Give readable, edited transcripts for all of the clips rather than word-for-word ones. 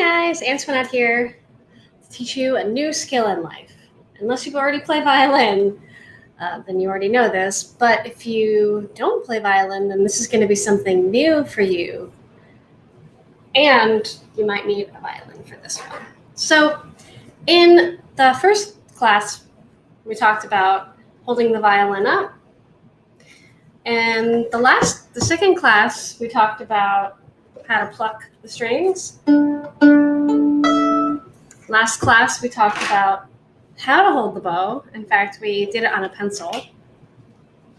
guys, Antoinette here to teach you a new skill in life. Unless you already play violin, then you already know this. But if you don't play violin, then this is going to be something new for you. And you might need a violin for this one. So in the first class, we talked about holding the violin up. And the second class, we talked about how to pluck the strings. Last class, we talked about how to hold the bow. In fact, we did it on a pencil,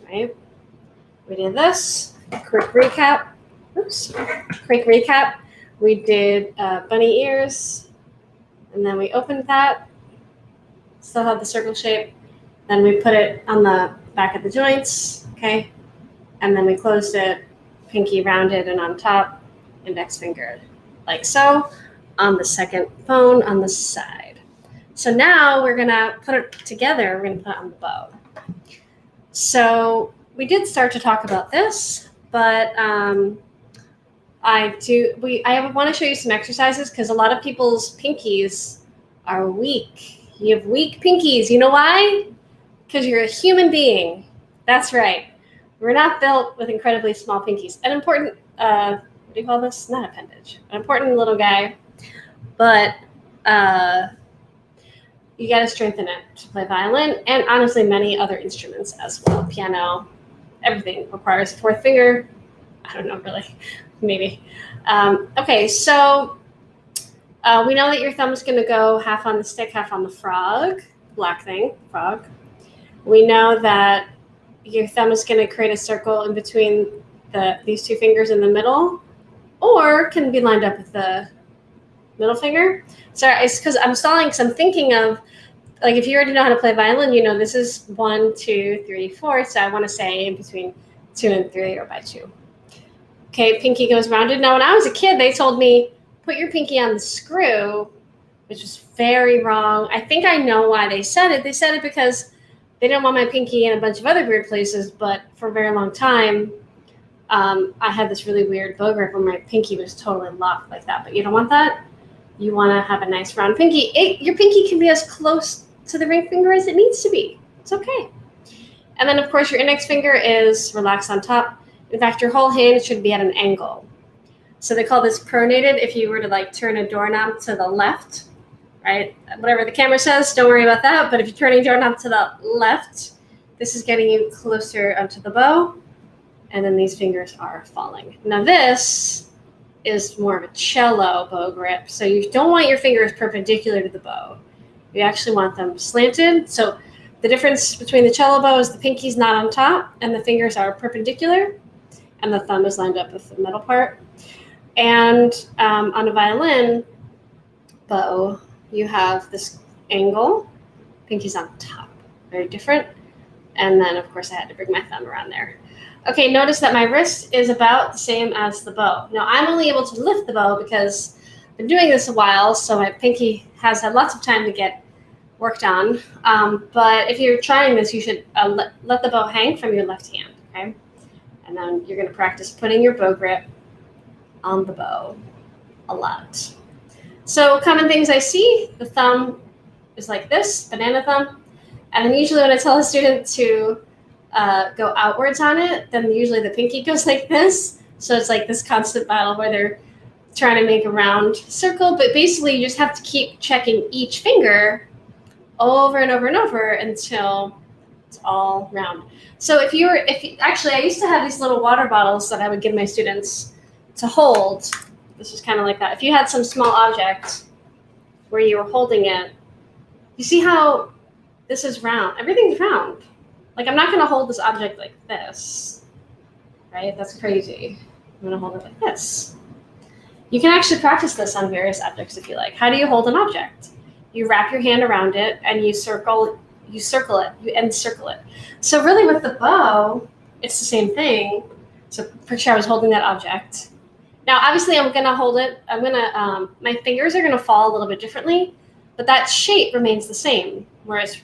right? We did this, quick recap. We did bunny ears, and then we opened that, still had the circle shape. Then we put it on the back of the joints, okay? And then we closed it, pinky rounded and on top, index finger, like so, on the second bone on the side. So now we're gonna put it together, we're gonna put it on the bow. So we did start to talk about this, but I want to show you some exercises because a lot of people's pinkies are weak. You have weak pinkies. You know why? Because you're a human being. That's right. We're not built with incredibly small pinkies. An important, what do you call this? Not appendage. An important little guy. But you got to strengthen it to play violin and honestly many other instruments as well. Piano, everything requires a fourth finger. I don't know, really. Maybe. Okay, so we know that your thumb is going to go half on the stick, half on the frog, black thing, frog. We know that your thumb is going to create a circle in between these two fingers in the middle, or can be lined up with the middle finger. So it's because I'm stalling because I'm thinking of, like, if you already know how to play violin, you know this is 1, 2, 3, 4. So I want to say in between 2 and 3 or by 2. Okay, pinky goes rounded. Now, when I was a kid, they told me, put your pinky on the screw, which was very wrong. I think I know why they said it. They said it because they didn't want my pinky in a bunch of other weird places, but for a very long time, I had this really weird bow grip where my pinky was totally locked like that. But you don't want that. You want to have a nice round pinky. Your pinky can be as close to the ring finger as it needs to be. It's okay. And then, of course, your index finger is relaxed on top. In fact, your whole hand should be at an angle. So they call this pronated if you were to like turn a doorknob to the left, right? Whatever the camera says, don't worry about that. But if you're turning a doorknob to the left, this is getting you closer onto the bow. And then these fingers are falling. Now this is more of a cello bow grip. So you don't want your fingers perpendicular to the bow. You actually want them slanted. So the difference between the cello bow is the pinky's not on top and the fingers are perpendicular and the thumb is lined up with the middle part. And on a violin bow, you have this angle, pinky's on top, very different. And then, of course, I had to bring my thumb around there. Okay, notice that my wrist is about the same as the bow. Now, I'm only able to lift the bow because I've been doing this a while, so my pinky has had lots of time to get worked on. But if you're trying this, you should let the bow hang from your left hand, okay? And then you're going to practice putting your bow grip on the bow a lot. So common things I see, the thumb is like this, banana thumb. And then usually when I tell a student to go outwards on it, then usually the pinky goes like this. So it's like this constant battle where they're trying to make a round circle. But basically you just have to keep checking each finger over and over and over until it's all round. So actually I used to have these little water bottles that I would give my students to hold. This is kind of like that. If you had some small object where you were holding it, you see how this is round. Everything's round. Like, I'm not going to hold this object like this, right? That's crazy. I'm going to hold it like this. You can actually practice this on various objects if you like. How do you hold an object? You wrap your hand around it and you encircle it. So really with the bow, it's the same thing. So picture I was holding that object. Now, obviously I'm going to hold it. My fingers are going to fall a little bit differently, but that shape remains the same, whereas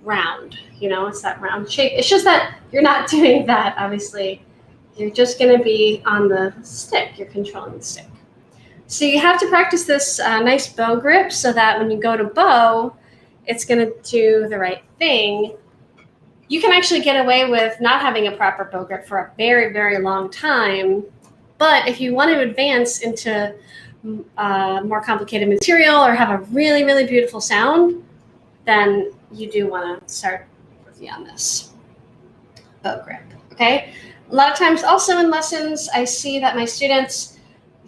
round, it's that round shape. It's just that you're not doing that, obviously. You're just going to be on the stick. You're controlling the stick. So you have to practice this nice bow grip so that when you go to bow, it's going to do the right thing. You can actually get away with not having a proper bow grip for a very, very long time. But if you want to advance into more complicated material or have a really, really beautiful sound, then you do want to start working on this bow grip, okay? A lot of times also in lessons, I see that my students,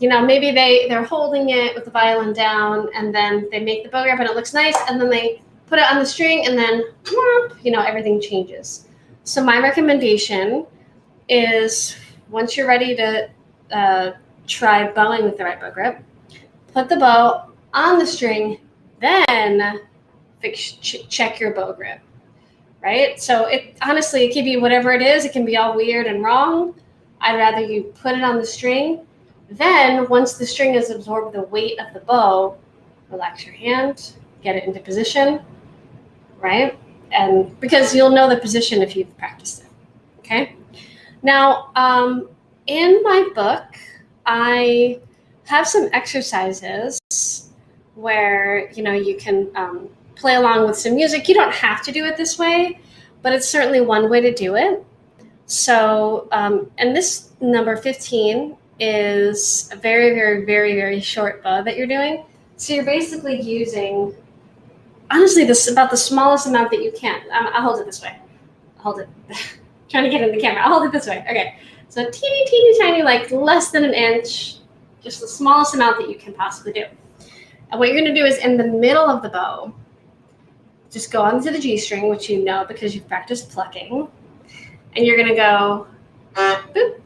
maybe they're holding it with the violin down and then they make the bow grip and it looks nice and then they put it on the string and then, everything changes. So my recommendation is once you're ready to try bowing with the right bow grip, put the bow on the string, then check your bow grip, right? So it can be whatever it is. It can be all weird and wrong. I'd rather you put it on the string. Then once the string has absorbed the weight of the bow, relax your hand, get it into position, right? And because you'll know the position if you've practiced it, okay? Now, in my book, I have some exercises where, you can play along with some music. You don't have to do it this way, but it's certainly one way to do it. So, and this number 15 is a very, very, very, very short bow that you're doing. So you're basically using, honestly, this about the smallest amount that you can. I'll hold it this way. I'll hold it. Trying to get in the camera. I'll hold it this way. Okay. So teeny, teeny, tiny, like less than an inch, just the smallest amount that you can possibly do. And what you're going to do is in the middle of the bow, just go onto the G string, which you know because you've practiced plucking, and you're going to go boop.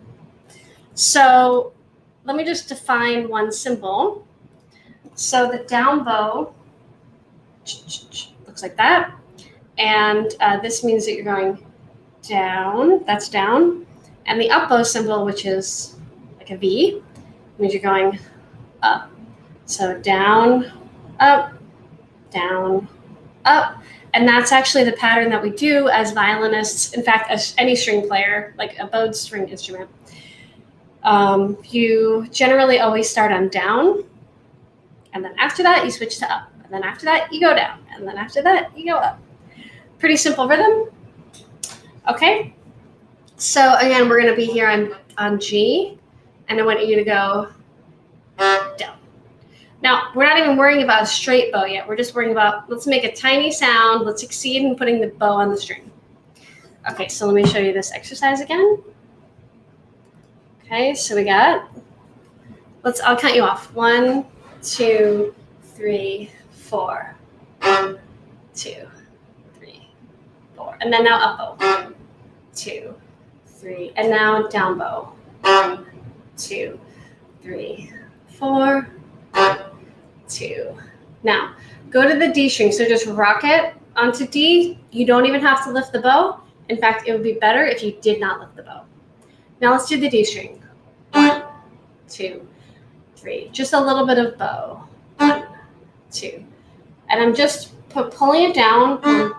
So let me just define one symbol. So the down bow looks like that. And this means that you're going down, that's down. And the up bow symbol, which is like a V, means you're going up. So down, up, down, up. And that's actually the pattern that we do as violinists. In fact, as any string player, like a bowed string instrument. You generally always start on down, and then after that you switch to up, and then after that you go down, and then after that you go up. Pretty simple rhythm. Okay, so again, we're going to be here on G, and I want you to go down. Now, we're not even worrying about a straight bow yet. We're just worrying about, let's make a tiny sound. Let's succeed in putting the bow on the string. Okay, so let me show you this exercise again. Okay, so we got, I'll count you off. 1, 2, 3, 4. 1, 2, 3, 4. And then now up bow. 1, 2, 3. And now down bow. 1, 2, 3, 4. 1, 2. Now, go to the D string. So just rock it onto D. You don't even have to lift the bow. In fact, it would be better if you did not lift the bow. Now let's do the D string. 1, 2, 3. Just a little bit of bow. 1, 2. And I'm just pulling it down. 1,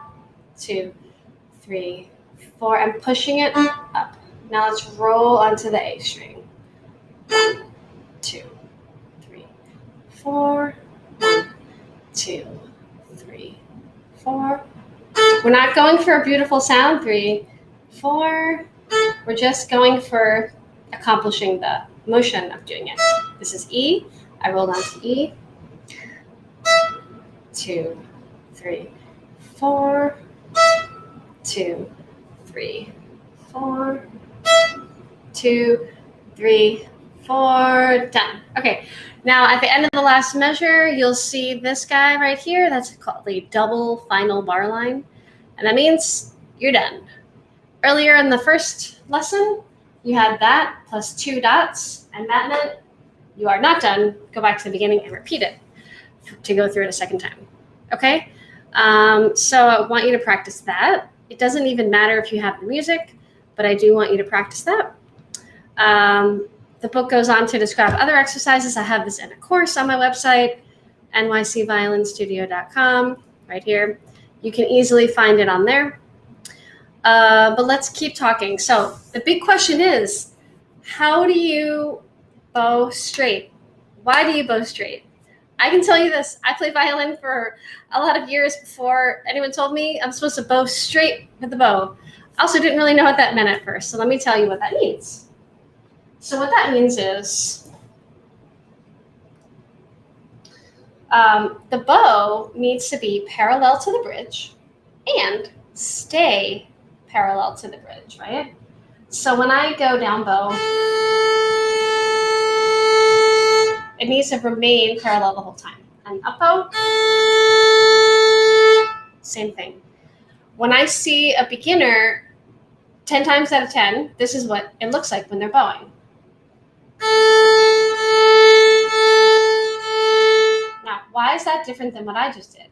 2, 3, 4. I'm pushing it up. Now let's roll onto the A string. 1, 2, 3, 4. 1, 2, 3, 4. We're not going for a beautiful sound. 3, 4. We're just going for accomplishing the motion of doing it. This is E. I rolled onto E. 2, 3, 4. 2, 3, 4. 2, 3, 4. Done. Okay. Now at the end of the last measure, you'll see this guy right here. That's called the double final bar line. And that means you're done. Earlier in the first lesson, you had that plus 2 dots, and that meant you are not done. Go back to the beginning and repeat it to go through it a second time. Okay? So I want you to practice that. It doesn't even matter if you have the music, but I do want you to practice that. The book goes on to describe other exercises. I have this in a course on my website, nycviolinstudio.com, right here. You can easily find it on there. But let's keep talking. So the big question is, how do you bow straight Why do you bow straight? I can tell you this. I played violin for a lot of years before anyone told me I'm supposed to bow straight with the bow. I also didn't really know what that meant at first, so let me tell you what that means. So what that means is the bow needs to be parallel to the bridge and stay parallel to the bridge, right? So when I go down bow, it needs to remain parallel the whole time. And up bow, same thing. When I see a beginner, 10 times out of 10, this is what it looks like when they're bowing. Now, why is that different than what I just did?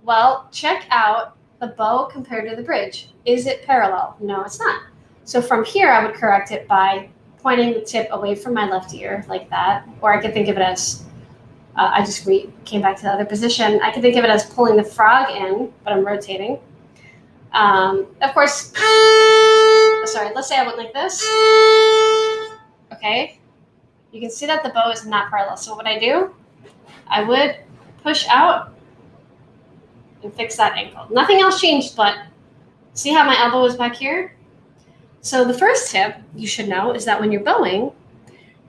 Well, check out the bow compared to the bridge. Is it parallel? No, it's not. So from here, I would correct it by pointing the tip away from my left ear like that. Or I could think of it as, I just came back to the other position. I could think of it as pulling the frog in, but I'm rotating. Of course, sorry, let's say I went like this. Okay, you can see that the bow is not parallel. So what I do, I would push out and fix that ankle. Nothing else changed, but see how my elbow is back here? So the first tip you should know is that when you're bowing,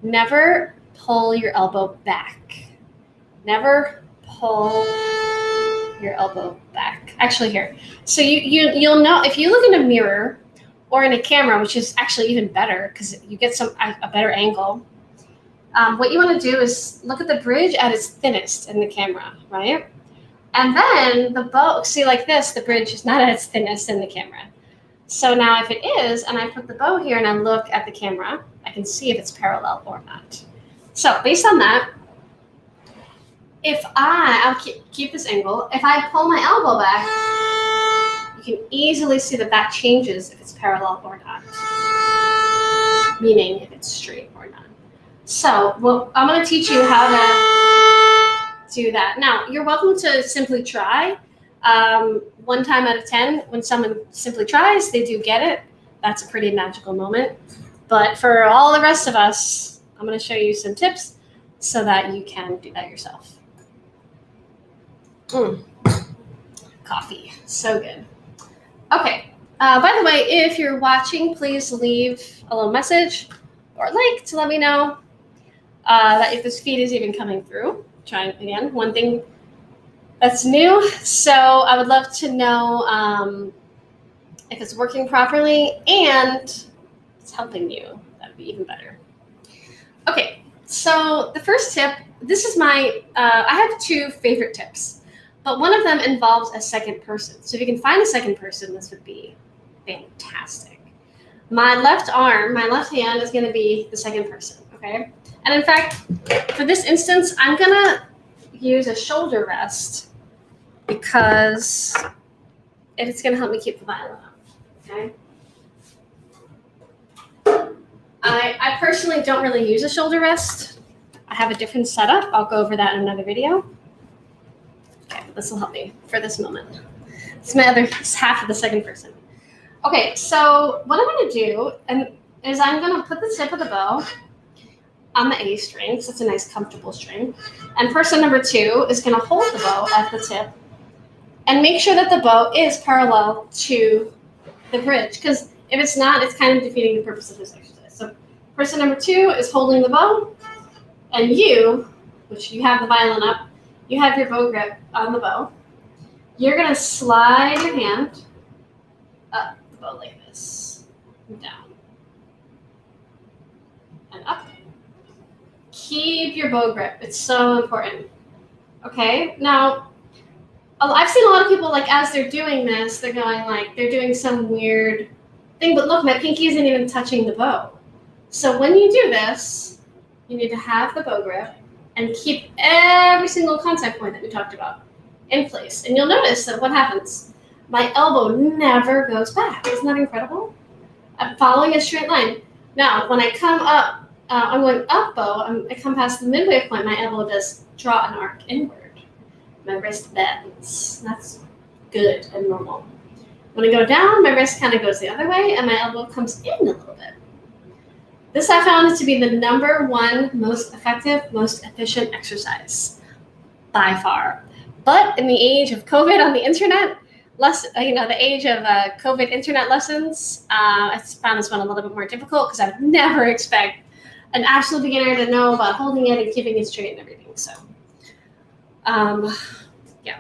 never pull your elbow back. Never pull your elbow back. Actually, here. So you'll know if you look in a mirror or in a camera, which is actually even better because you get a better angle. What you want to do is look at the bridge at its thinnest in the camera, right? And then the bow, see like this, the bridge is not at its thinnest in the camera. So now if it is, and I put the bow here and I look at the camera, I can see if it's parallel or not. So based on that, I'll keep this angle. If I pull my elbow back, you can easily see that changes if it's parallel or not, meaning if it's straight or not. So I'm going to teach you how to do that. Now, you're welcome to simply try. 1 time out of 10, when someone simply tries, they do get it. That's a pretty magical moment. But for all the rest of us, I'm going to show you some tips so that you can do that yourself. Coffee, so good. Okay, by the way, if you're watching, please leave a little message or like to let me know that if this feed is even coming through. Trying again, one thing that's new. So I would love to know if it's working properly and it's helping you. That would be even better. Okay, so the first tip, this is I have 2 favorite tips, but one of them involves a second person. So if you can find a second person, this would be fantastic. My left hand is going to be the second person, okay? And in fact, for this instance, I'm going to use a shoulder rest because it's going to help me keep the violin up, okay? I personally don't really use a shoulder rest. I have a different setup. I'll go over that in another video. Okay, this will help me for this moment. It's half of the second person. Okay, so what I'm going to do is I'm going to put the tip of the bow on the A string, because it's a nice comfortable string. And person number 2 is going to hold the bow at the tip and make sure that the bow is parallel to the bridge, because if it's not, it's kind of defeating the purpose of this exercise. So person number 2 is holding the bow, and you, which you have the violin up, you have your bow grip on the bow. You're going to slide your hand up the bow like this, down, and up. Keep your bow grip. It's so important. Okay? Now, I've seen a lot of people, like, as they're doing this, they're going, like, they're doing some weird thing, but look, my pinky isn't even touching the bow. So when you do this, you need to have the bow grip and keep every single contact point that we talked about in place. And you'll notice that what happens, my elbow never goes back. Isn't that incredible? I'm following a straight line. Now, when I come up, I'm going up bow, I come past the midway point, my elbow does draw an arc inward. My wrist bends. That's good and normal. When I go down, my wrist kind of goes the other way, and my elbow comes in a little bit. This I found to be the #1 most effective, most efficient exercise by far. But in the age of COVID on the internet, the age of COVID internet lessons, I found this one a little bit more difficult because I would never expect an absolute beginner to know about holding it and keeping it straight and everything. So, yeah.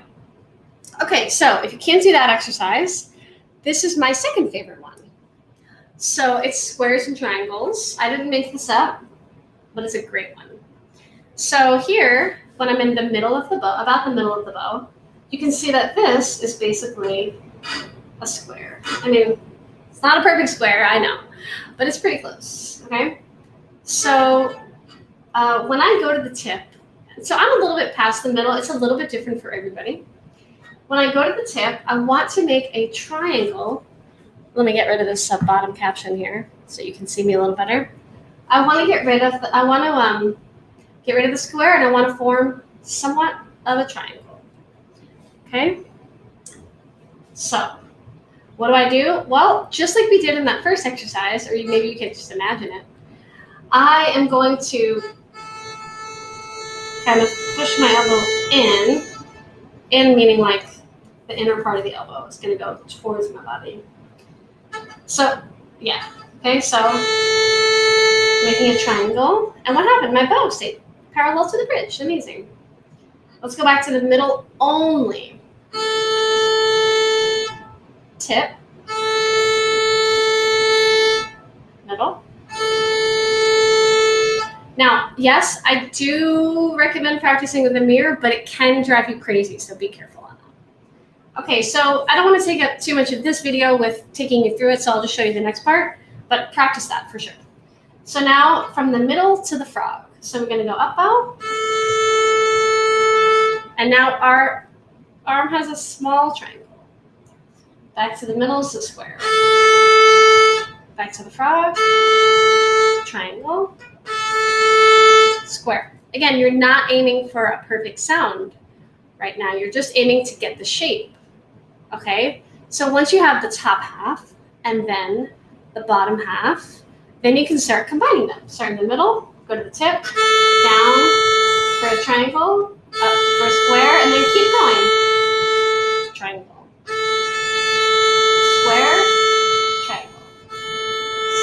Okay, so if you can't do that exercise, this is my second favorite one. So it's squares and triangles. I didn't make this up, but it's a great one. So here, when I'm in the middle of the bow, about the middle of the bow, you can see that this is basically a square. I mean, it's not a perfect square, I know, but it's pretty close, okay? So when I go to the tip, so I'm a little bit past the middle. It's a little bit different for everybody. When I go to the tip, I want to make a triangle. Let me get rid of this bottom caption here so you can see me a little better. I want to get rid of the square, and I want to form somewhat of a triangle. Okay? So what do? Well, just like we did in that first exercise, or maybe you can just imagine it, I am going to kind of push my elbow in meaning like the inner part of the elbow is going to go towards my body. So, yeah. Okay, so making a triangle. And what happened? My bow stayed parallel to the bridge. Amazing. Let's go back to the middle only. Tip. Middle. Now, yes, I do recommend practicing with a mirror, but it can drive you crazy, so be careful on that. Okay, so I don't want to take up too much of this video with taking you through it, so I'll just show you the next part, but practice that for sure. So now, from the middle to the frog. So we're going to go up bow. And now our arm has a small triangle. Back to the middle is a square. Back to the frog. Triangle. Square. Again, you're not aiming for a perfect sound right now. You're just aiming to get the shape. Okay? So once you have the top half and then the bottom half, then you can start combining them. Start in the middle, go to the tip, down for a triangle, up for a square, and then keep going. Triangle. Square. Triangle.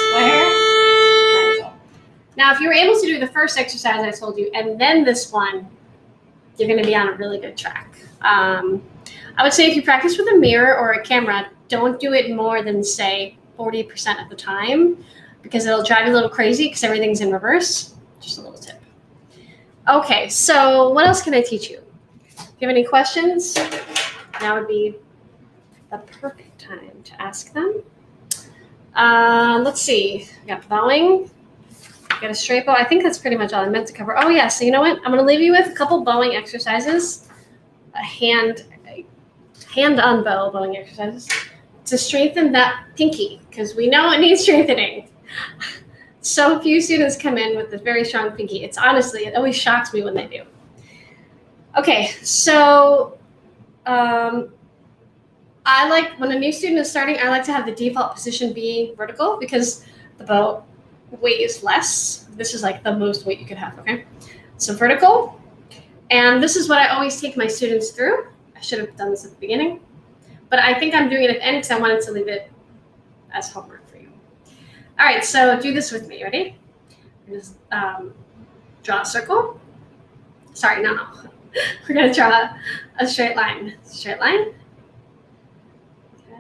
Square. Triangle. Now, if you were able to do the first exercise I told you, and then this one, you're going to be on a really good track. I would say if you practice with a mirror or a camera, don't do it more than, say, 40% of the time, because it'll drive you a little crazy because everything's in reverse. Just a little tip. Okay, so what else can I teach you? If you have any questions, now would be the perfect time to ask them. Let's see. We got bowing. Got a straight bow. I think that's pretty much all I meant to cover. Oh, yeah. So you know what? I'm going to leave you with a couple bowing exercises, hand-on bow bowing exercises to strengthen that pinky, because we know it needs strengthening. So few students come in with this very strong pinky. It always shocks me when they do. Okay, so I like, when a new student is starting, I like to have the default position be vertical because the bow weighs less. This is like the most weight you could have, okay? So vertical. And this is what I always take my students through. I should have done this at the beginning, but I think I'm doing it at the end because I wanted to leave it as homework for you. All right, so do this with me. Ready? Just draw a circle. Sorry, no. We're going to draw a straight line. Straight line.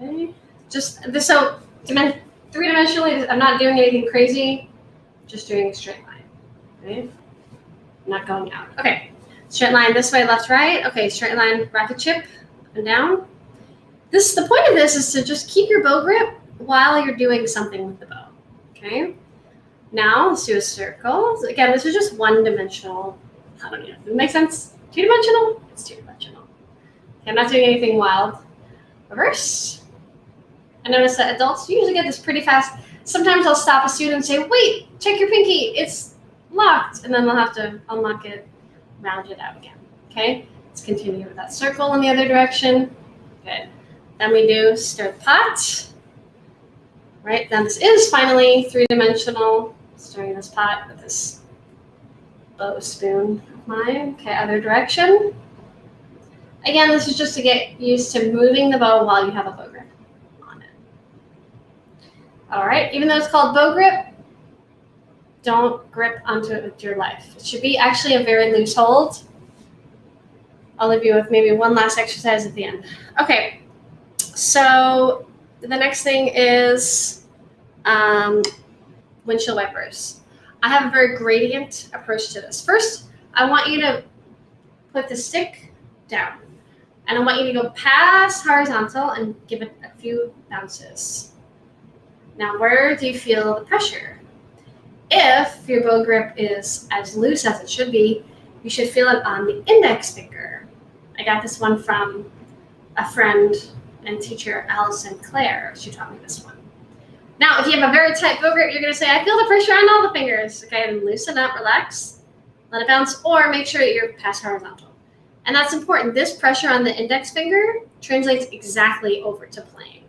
Okay. Just this, so three-dimensionally, I'm not doing anything crazy. Just doing a straight line. Okay? I'm not going out. Okay. Straight line this way, left, right. Okay, straight line, racket chip, up and down. The point of this is to just keep your bow grip while you're doing something with the bow. Okay? Now, let's do a circle. So again, this is just one-dimensional. I don't know. Does it make sense? Two-dimensional? It's two-dimensional. Okay, I'm not doing anything wild. Reverse. I notice that adults usually get this pretty fast. Sometimes I'll stop a student and say, wait, check your pinky. It's locked. And then they'll have to unlock it, round it out again. Okay? Let's continue with that circle in the other direction. Good. Then we do stir the pot. Right? Now this is finally three-dimensional stirring this pot with this bow spoon of mine. Okay, other direction. Again, this is just to get used to moving the bow while you have a bow grip on it. All right, even though it's called bow grip, don't grip onto it with your life. It should be actually a very loose hold. I'll leave you with maybe one last exercise at the end. Okay, so the next thing is windshield wipers. I have a very gradient approach to this. First, I want you to put the stick down. And I want you to go past horizontal and give it a few bounces. Now, where do you feel the pressure? If your bow grip is as loose as it should be, you should feel it on the index finger. I got this one from a friend and teacher, Allison Clare. She taught me this one. Now, if you have a very tight bow grip, you're going to say, I feel the pressure on all the fingers. Okay, and loosen up, relax, let it bounce, or make sure that you're past horizontal. And that's important. This pressure on the index finger translates exactly over to playing.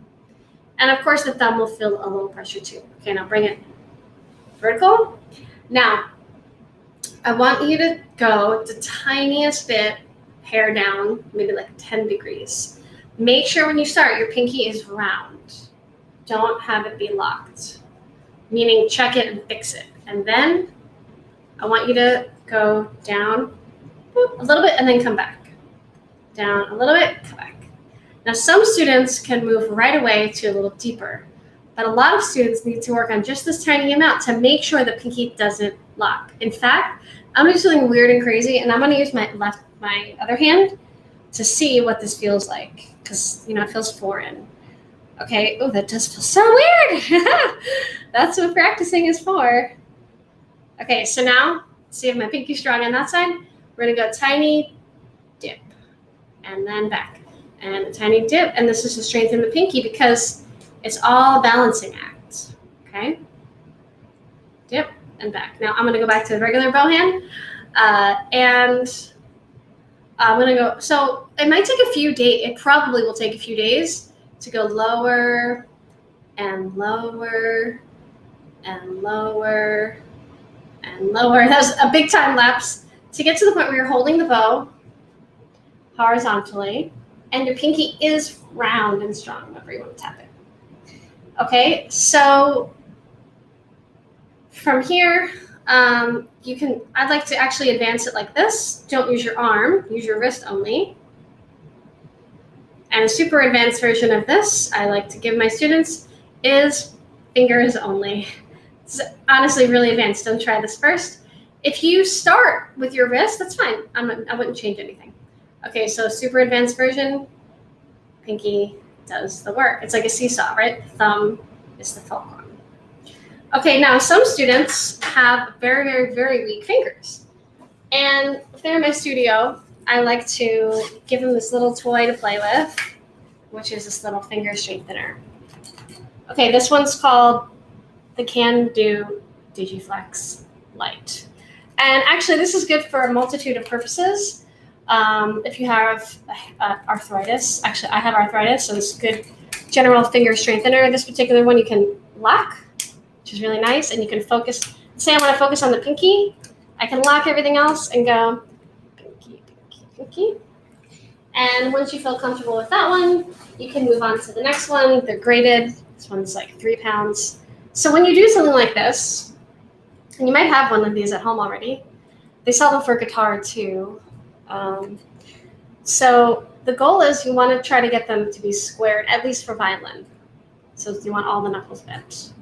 And of course, the thumb will feel a little pressure too. Okay, now bring it vertical. Now, I want you to go the tiniest bit, hair down, maybe like 10 degrees. Make sure when you start, your pinky is round. Don't have it be locked, meaning check it and fix it. And then I want you to go down a little bit and then come back. Down a little bit, come back. Now, some students can move right away to a little deeper, but a lot of students need to work on just this tiny amount to make sure the pinky doesn't lock. In fact, I'm gonna do something weird and crazy, and I'm gonna use my other hand to see what this feels like, because it feels foreign. Okay, oh, that does feel so weird. That's what practicing is for. Okay, so now, see if my pinky's strong on that side. We're gonna go tiny dip, and then back, and a tiny dip, and this is to strengthen the pinky because it's all a balancing act, okay? Dip and back. Now I'm gonna go back to the regular bow hand, and I'm gonna go, so it might take a few days, it probably will take a few days to go lower and lower and lower and lower. That's a big time lapse to get to the point where you're holding the bow horizontally and your pinky is round and strong. Remember, you want to tap it. Okay, so from here, I'd like to actually advance it like this. Don't use your arm, use your wrist only. And a super advanced version of this I like to give my students is fingers only. It's honestly really advanced. Don't try this first. If you start with your wrist, that's fine. I wouldn't change anything. Okay, so super advanced version, pinky does the work. It's like a seesaw, right? Thumb is the fulcrum. Okay, now some students have very, very, very weak fingers. And if they're in my studio, I like to give them this little toy to play with, which is this little finger strengthener. Okay, this one's called the Can Do Digiflex Lite. And actually, this is good for a multitude of purposes. If you have arthritis, actually, I have arthritis, so it's good general finger strengthener. This particular one you can lock, which is really nice, and you can focus. Say I want to focus on the pinky, I can lock everything else and go pinky, pinky, pinky. And once you feel comfortable with that one, you can move on to the next one. They're graded. This one's like 3 pounds. So when you do something like this, and you might have one of these at home already, they sell them for guitar too. So the goal is you want to try to get them to be squared, at least for violin. So you want all the knuckles bent.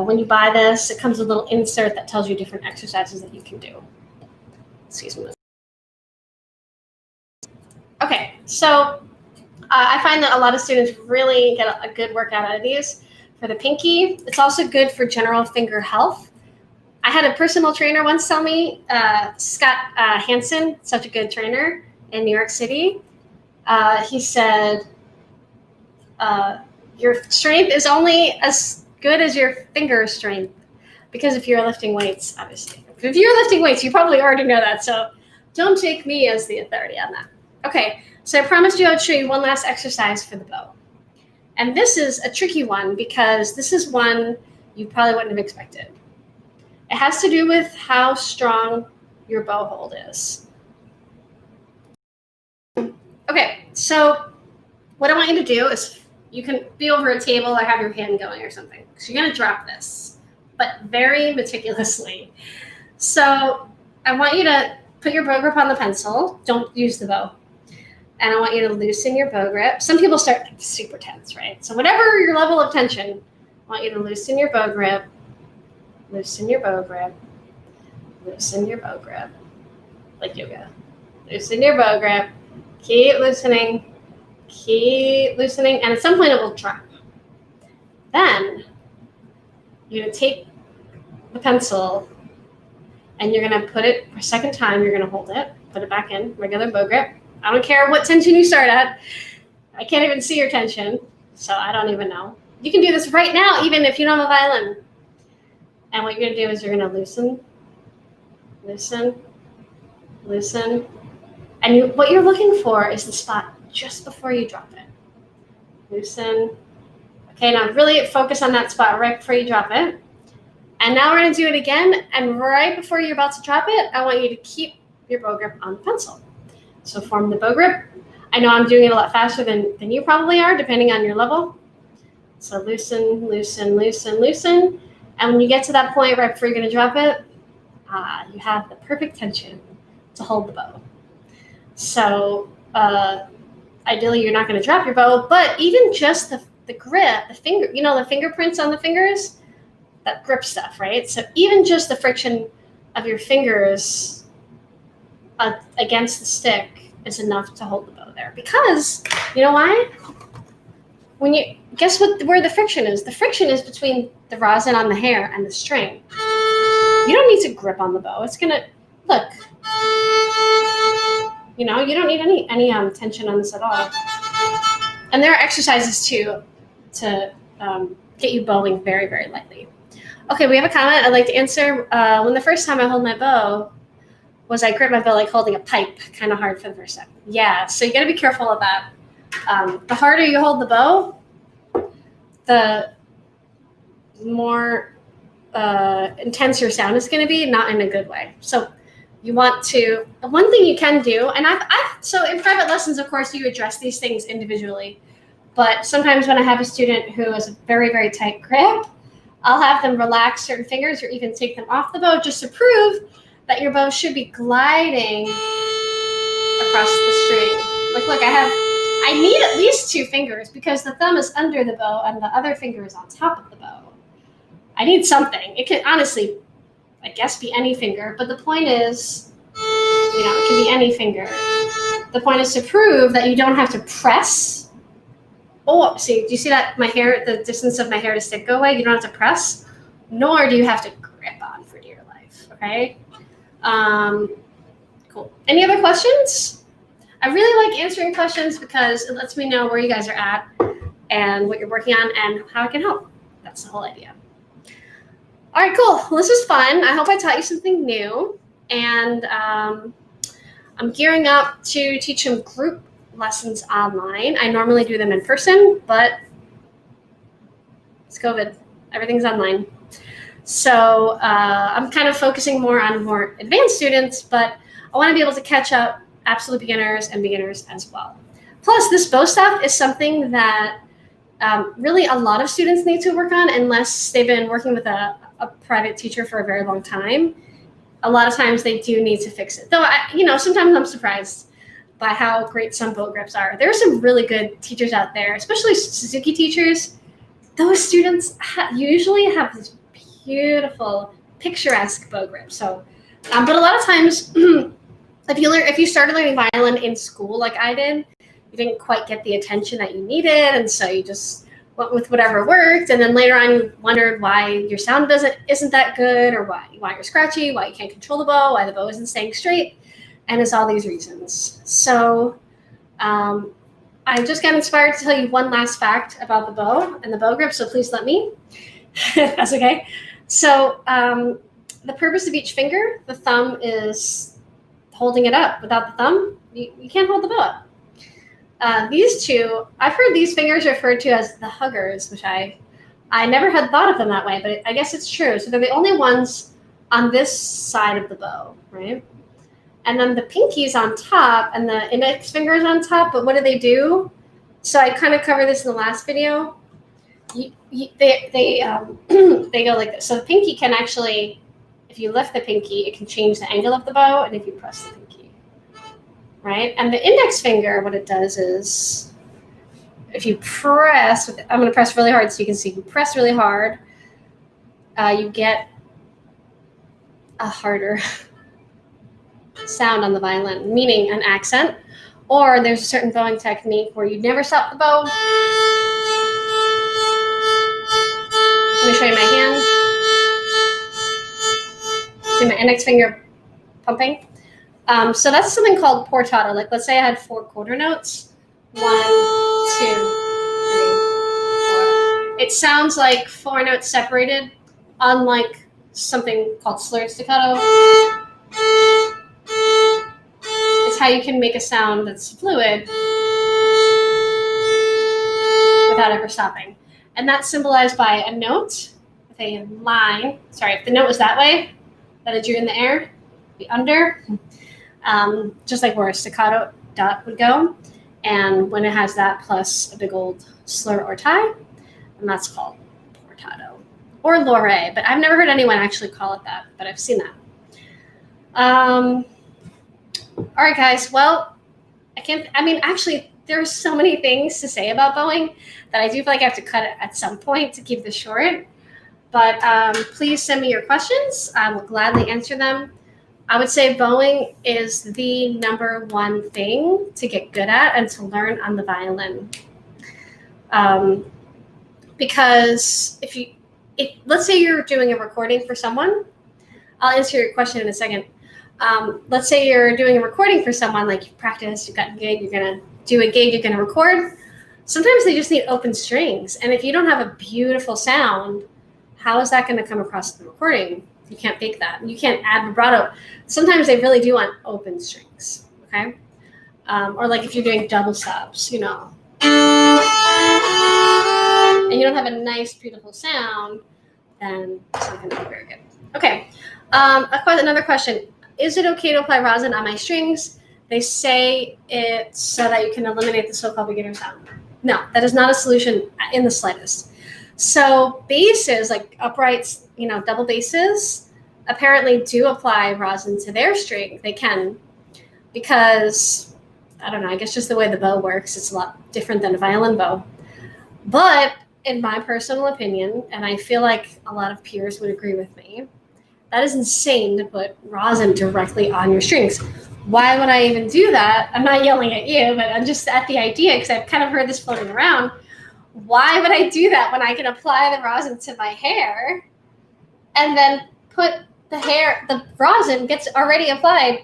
When you buy this, it comes with a little insert that tells you different exercises that you can do. Excuse me. Okay, so I find that a lot of students really get a good workout out of these. For the pinky, it's also good for general finger health. I had a personal trainer once tell me, Scott Hansen, such a good trainer in New York City. He said, your strength is only as good as your finger strength. Because if you're lifting weights, obviously. If you're lifting weights, you probably already know that. So don't take me as the authority on that. Okay, so I promised you I would show you one last exercise for the bow. And this is a tricky one because this is one you probably wouldn't have expected. It has to do with how strong your bow hold is. Okay, so what I want you to do is, you can be over a table or have your hand going or something. So you're going to drop this, but very meticulously. So I want you to put your bow grip on the pencil. Don't use the bow. And I want you to loosen your bow grip. Some people start super tense, right? So whatever your level of tension, I want you to loosen your bow grip, loosen your bow grip, loosen your bow grip, like yoga. Loosen your bow grip, keep loosening, and at some point it will drop. Then you're going to take the pencil and you're going to put it, for a second time, you're going to hold it, put it back in, regular bow grip. I don't care what tension you start at. I can't even see your tension, so I don't even know. You can do this right now, even if you don't have a violin. And what you're going to do is you're going to loosen, loosen, loosen. And what you're looking for is the spot just before you drop it. Loosen. Okay, now really focus on that spot right before you drop it. And now we're going to do it again. And right before you're about to drop it, I want you to keep your bow grip on the pencil. So form the bow grip. I know I'm doing it a lot faster than you probably are, depending on your level. So loosen, loosen, loosen, loosen. And when you get to that point right before you're going to drop it, you have the perfect tension to hold the bow. So ideally, you're not going to drop your bow, but even just the grip, the finger, the fingerprints on the fingers, that grip stuff, right? So even just the friction of your fingers against the stick is enough to hold the bow there. Because, you know why? Guess where the friction is? The friction is between the rosin on the hair and the string. You don't need to grip on the bow. It's gonna, look. You don't need any tension on this at all. And there are exercises too to get you bowing very, very lightly. Okay, we have a comment I'd like to answer. When the first time I hold my bow, was I grip my bow like holding a pipe, kind of hard for the first time. Yeah, so you got to be careful of that. The harder you hold the bow, the more intense your sound is going to be, not in a good way. So you want to, one thing you can do, and so in private lessons, of course, you address these things individually. But sometimes when I have a student who has a very, very tight grip, I'll have them relax certain fingers or even take them off the bow just to prove that your bow should be gliding across the string. Like, look, I need at least 2 fingers because the thumb is under the bow and the other finger is on top of the bow. I need something. It can honestly, I guess, be any finger, but the point is, it can be any finger. The point is to prove that you don't have to press. Oh, see, do you see that the distance of my hair to stick go away? You don't have to press, nor do you have to grip on for dear life, okay? Cool. Any other questions? I really like answering questions because it lets me know where you guys are at and what you're working on and how I can help. That's the whole idea. All right, cool. Well, this was fun. I hope I taught you something new. And I'm gearing up to teach some group lessons online. I normally do them in person, but it's COVID. Everything's online. So I'm kind of focusing more on more advanced students, but I want to be able to catch up absolute beginners and beginners as well. Plus, this bow stuff is something that really a lot of students need to work on unless they've been working with a private teacher for a very long time. A lot of times they do need to fix it. Though, sometimes I'm surprised by how great some bow grips are. There are some really good teachers out there, especially Suzuki teachers. Those students usually have this beautiful, picturesque bow grip. So, but a lot of times, if you started learning violin in school like I did, you didn't quite get the attention that you needed, and so you just went with whatever worked. And then later on, you wondered why your sound isn't that good, or why you're scratchy, why you can't control the bow, why the bow isn't staying straight, and it's all these reasons. So, I just got inspired to tell you one last fact about the bow and the bow grip. So please let me. That's okay. So the purpose of each finger, the thumb is holding it up. Without the thumb, you can't hold the bow up. These two, I've heard these fingers referred to as the huggers, which I never had thought of them that way, but I guess it's true. So they're the only ones on this side of the bow, right? And then the pinky's on top and the index finger is on top, but what do? So I kind of covered this in the last video. They they go like this. So the pinky can actually, if you lift the pinky, it can change the angle of the bow, and if you press the pinky, right? And the index finger, what it does is, if you press, I'm going to press really hard so you can see. You press really hard, you get a harder sound on the violin, meaning an accent. Or there's a certain bowing technique where you never stop the bow. Let me show you my hand. See my index finger pumping? So that's something called portato. Like, let's say I had 4 quarter notes. 1, 2, 3, 4. It sounds like 4 notes separated, unlike something called slurred staccato. It's how you can make a sound that's fluid without ever stopping. And that's symbolized by a note with a line. Sorry, if the note was that way, that it drew in the air, be under, just like where a staccato dot would go. And when it has that plus a big old slur or tie, and that's called portato or lore. But I've never heard anyone actually call it that, but I've seen that. All right, guys. Well, actually, there's so many things to say about bowing that I do feel like I have to cut it at some point to keep this short. But please send me your questions. I will gladly answer them. I would say bowing is the #1 thing to get good at and to learn on the violin. Because let's say you're doing a recording for someone, I'll answer your question in a second. Let's say you're doing a recording for someone, like you practice, you've got a gig, you're going to do a gig, you're going to record. Sometimes they just need open strings. And if you don't have a beautiful sound, how is that going to come across the recording? You can't fake that. You can't add vibrato. Sometimes they really do want open strings, okay? Or like if you're doing double stops, and you don't have a nice, beautiful sound, then it's not going to be very good. Okay, another question. Is it okay to apply rosin on my strings? They say it's so that you can eliminate the so-called beginner sound. No, that is not a solution in the slightest. So basses, like uprights, double basses, apparently do apply rosin to their string. They can, because, I don't know, I guess just the way the bow works, it's a lot different than a violin bow. But in my personal opinion, and I feel like a lot of peers would agree with me, that is insane to put rosin directly on your strings. Why would I even do that? I'm not yelling at you, but I'm just at the idea because I've kind of heard this floating around. Why would I do that when I can apply the rosin to my hair and then put the rosin gets already applied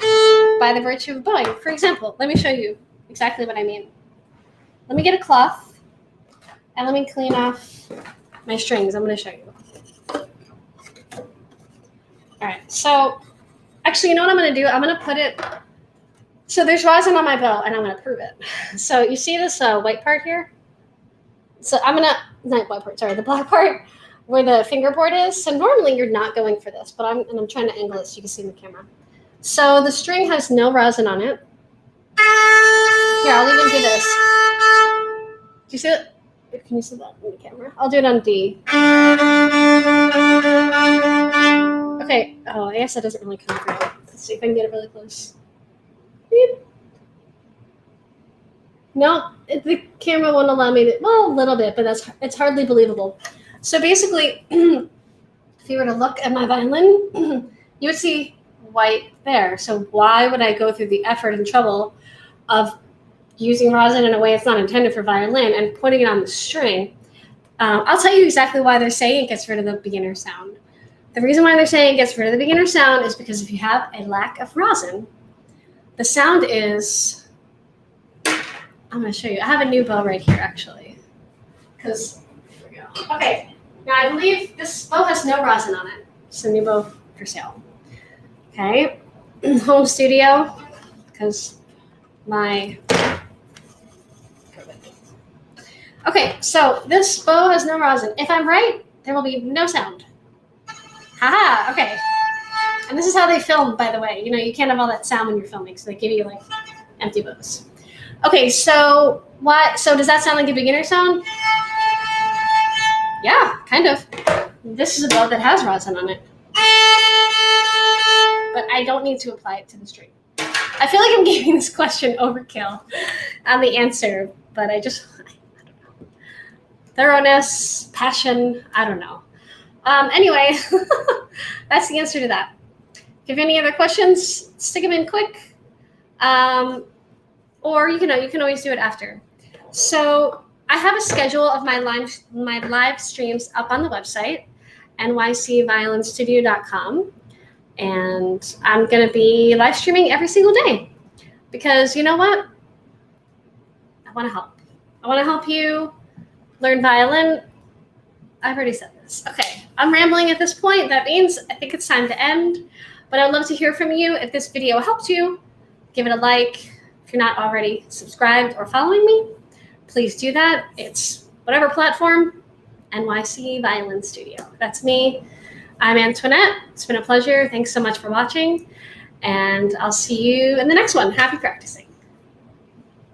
by the virtue of bowing? For example, let me show you exactly what I mean. Let me get a cloth and let me clean off my strings. I'm going to show you. All right, so actually, you know what I'm going to do? I'm going to put it, so there's rosin on my bow, and I'm going to prove it. So you see this white part here? So I'm going to, not white part, sorry, the black part where the fingerboard is. So normally you're not going for this, but I'm trying to angle it so you can see in the camera. So the string has no rosin on it. Here, I'll even do this. Do you see it? Can you see that in the camera? I'll do it on D. Okay. Oh, I guess that doesn't really come through. Let's see if I can get it really close. Beep. No, the camera won't allow me to. Well, a little bit, but it's hardly believable. So basically, if you were to look at my violin, you would see white there. So why would I go through the effort and trouble of using rosin in a way it's not intended for violin and putting it on the string? I'll tell you exactly why they're saying it gets rid of the beginner sound. The reason why they're saying it gets rid of the beginner sound is because if you have a lack of rosin, the sound is, I'm going to show you. I have a new bow right here, actually. Because, here we go. Okay. Now, I believe this bow has no rosin on it. It's a new bow for sale. Okay. Home studio, because my... Okay, so this bow has no rosin. If I'm right, there will be no sound. Haha, okay. And this is how they film, by the way. You know, you can't have all that sound when you're filming, so they give you like empty bows. Okay, so does that sound like a beginner sound? Yeah, kind of. This is a bow that has rosin on it. But I don't need to apply it to the string. I feel like I'm giving this question overkill on the answer, but I don't know. Thoroughness, passion, I don't know. Anyway, that's the answer to that. If you have any other questions, stick them in quick. Or you can always do it after. So I have a schedule of my live streams up on the website, nycviolinstudio.com. And I'm going to be live streaming every single day because you know what? I want to help. I want to help you learn violin. I've already said this. Okay, I'm rambling at this point. That means I think it's time to end. But I'd love to hear from you. If this video helped you, give it a like. If you're not already subscribed or following me, please do that. It's whatever platform, NYC Violin Studio. That's me. I'm Antoinette. It's been a pleasure. Thanks so much for watching. And I'll see you in the next one. Happy practicing.